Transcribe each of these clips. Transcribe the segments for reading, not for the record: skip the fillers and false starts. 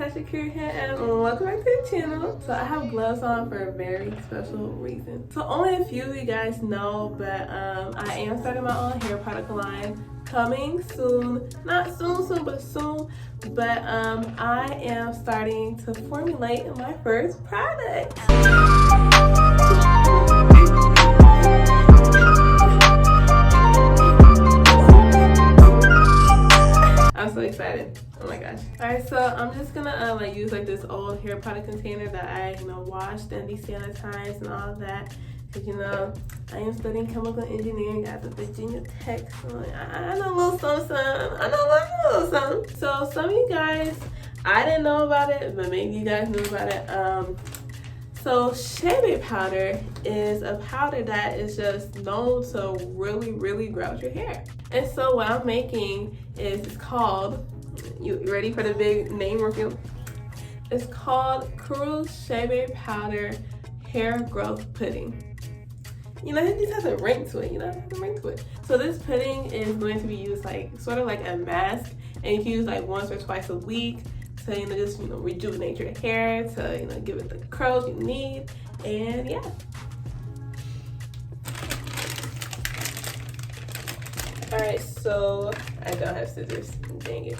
it's NaturalKuru here, and welcome back to the channel. So I have gloves on for a very special reason. So only a few of you guys know, but I am starting my own hair product line coming soon. Not soon, but soon. But I am starting to formulate my first product. I'm so excited. Oh my gosh. Alright, so I'm just gonna use like this old hair product container that I washed and desanitized and all of that, because I am studying chemical engineering at the Virginia Tech, so I know a little something. I know a little something. So some of you guys, I didn't know about it, but maybe you guys knew about it. So Chebe Powder is a powder that is just known to really grow out your hair. And so what I'm making is, it's called, you ready for the big name reveal? It's called Kuru Chebe Powder Hair Growth Pudding. It just has a ring to it, So this pudding is going to be used sort of like a mask, and you can use once or twice a week to just rejuvenate your hair, to give it the curls you need, and yeah. Alright, so I don't have scissors, dang it.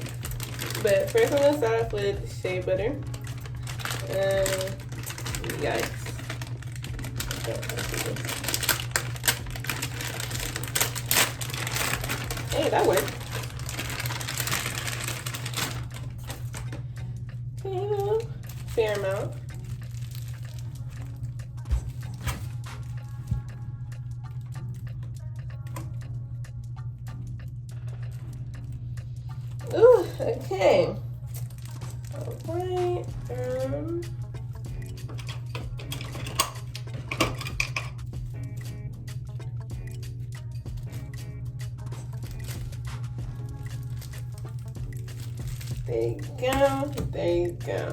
But first I'm gonna start off with shea butter. Yikes. Hey, that worked. Okay, fair amount. Ooh, okay. Alright. There you go. There you go.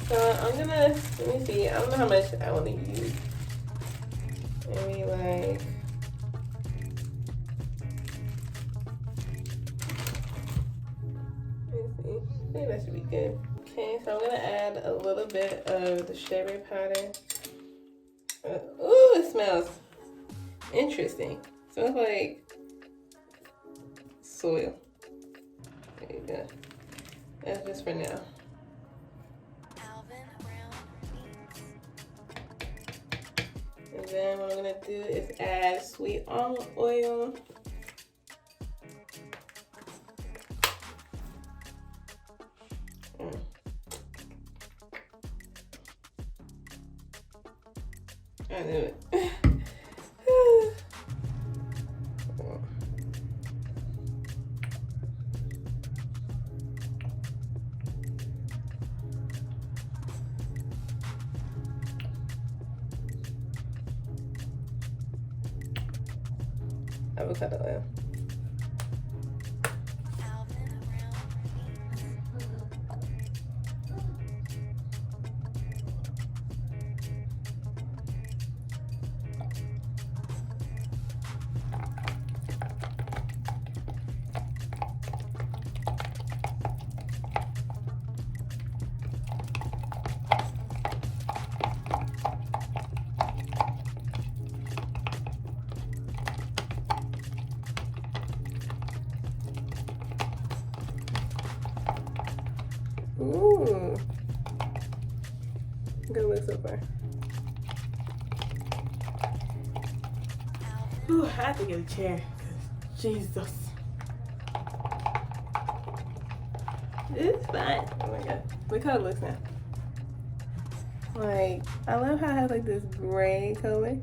So I'm gonna, let me see, I don't know how much I want to use. Maybe let me see, I think that should be good. Okay, so I'm gonna add a little bit of the Chebe powder. Ooh, it smells interesting. It smells like soil. There you go. That's just for now. And then what I'm gonna do is add sweet almond oil. I knew it. Avocado oil. Ooh, good look so far. Ooh, I have to get a chair. Jesus. It's fine. Oh my god. Look how it looks now. I love how it has this gray color.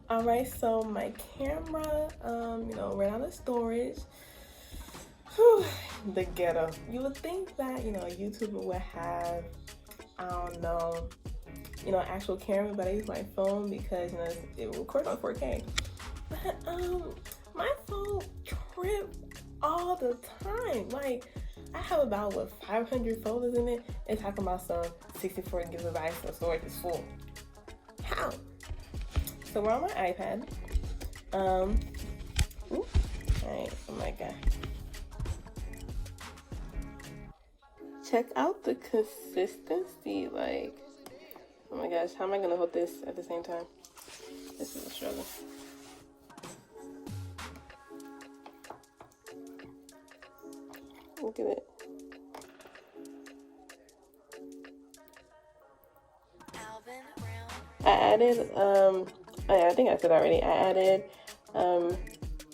Alright, so my camera, ran out of storage. Whew, the ghetto. You would think that, a YouTuber would have, I don't know, actual camera, but I use my phone because, it records on 4K. But, my phone trips all the time. I have about, 500 photos in it. It's talking about some 64 gigabytes of storage is full. How? So we're on my iPad. Ooh, alright, oh my god. Check out the consistency, like, oh my gosh, how am I gonna hold this at the same time? This is a struggle. Look at it. I added, oh yeah, I think I said already, I added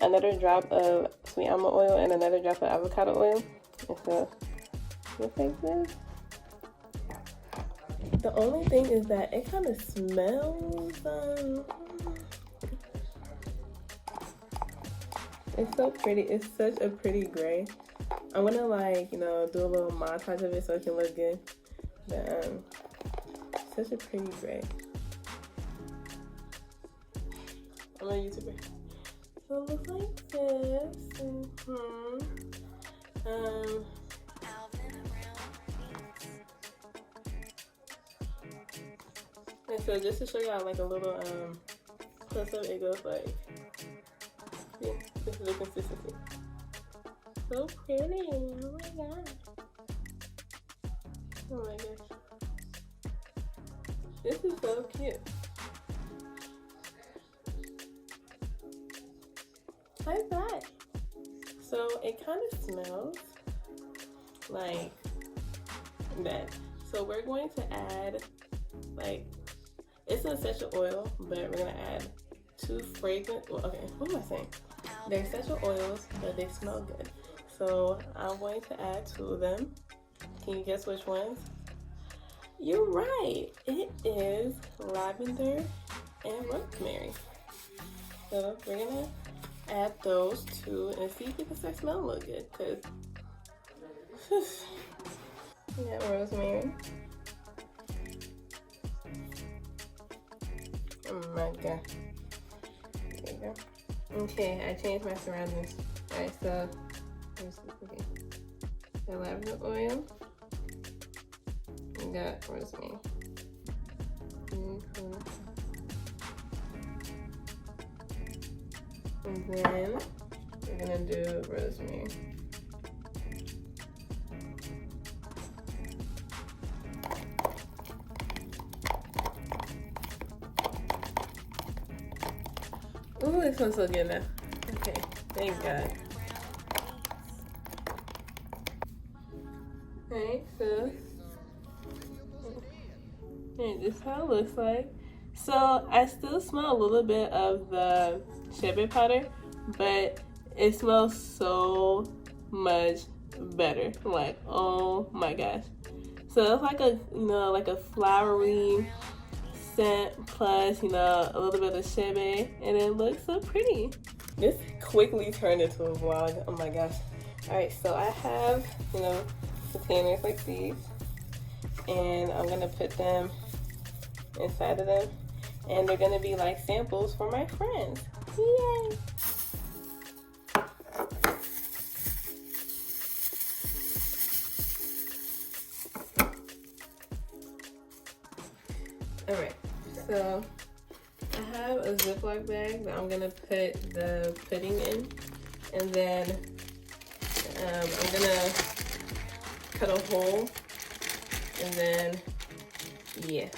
another drop of sweet almond oil and another drop of avocado oil. And so, looks like this. The only thing is that it kind of smells, it's so pretty. It's such a pretty gray. I'm gonna like, you know, do a little montage of it so it can look good. But such a pretty gray. I'm a YouTuber. So it looks like this. And so just to show y'all like a little close up, it goes like, see, this is the consistency. So pretty. Oh my god. Oh my gosh. This is so cute. Like that. So it kind of smells like that. So we're going to add, like, it's an essential oil, but we're gonna add 2 fragrant, well, okay, what am I saying? They're essential oils, but they smell good. So I'm going to add 2 of them. Can you guess which ones? You're right. It is lavender and rosemary. So we're gonna add those 2 and see if we can start smelling a little good. Cause we got rosemary. Oh my god. There you go. Okay, I changed my surroundings. Alright, so okay. The lavender oil. We got rosemary. And then we're gonna do rosemary. Ooh, it smells so good now. Okay, thank God. Alright, so this is how it looks like. So I still smell a little bit of the Chebe powder, but it smells so much better. Like, oh my gosh. So it's like a, you know, like a flowery scent plus, you know, a little bit of Chebe, and it looks so pretty. This quickly turned into a vlog. Oh my gosh. Alright, so I have, you know, containers like these, and I'm gonna put them inside of them, and they're gonna be like samples for my friends. Yay! Alright, so I have a Ziploc bag that I'm gonna put the pudding in, and then I'm gonna cut a hole, and then yeah.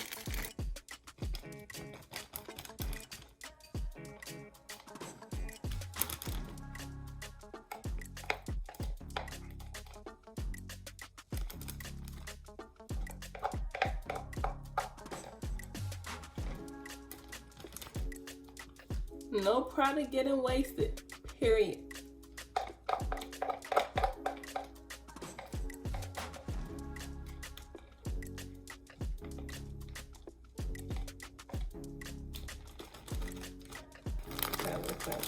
No product getting wasted, period. That looks like.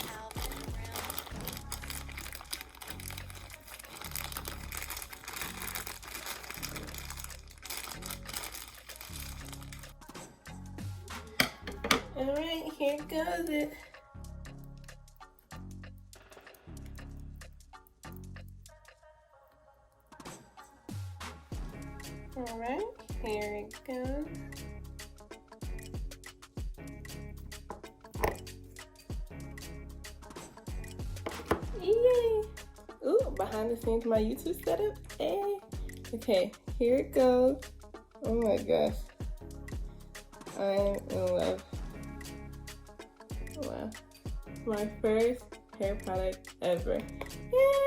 All right, here goes it. All right, here it goes. behind the scenes of my YouTube setup. Hey. Okay, here it goes. Oh my gosh. I'm in love. Wow. My first hair product ever. Yay!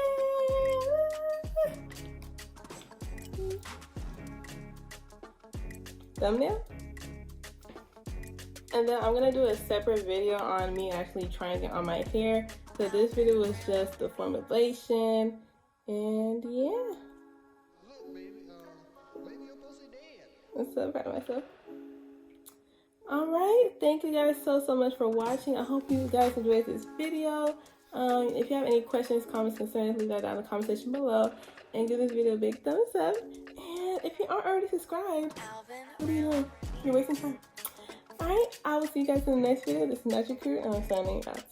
Thumbnail? And then I'm gonna do a separate video on me actually trying it on my hair. So this video was just the formulation, and yeah. I'm so proud of myself. Alright, thank you guys so much for watching. I hope you guys enjoyed this video. If you have any questions, comments, concerns, leave that down in the comment section below. And give this video a big thumbs up. And if you aren't already subscribed, what are you doing? You're wasting time. Alright, I will see you guys in the next video. This is NaturalKuru, and I'm signing out.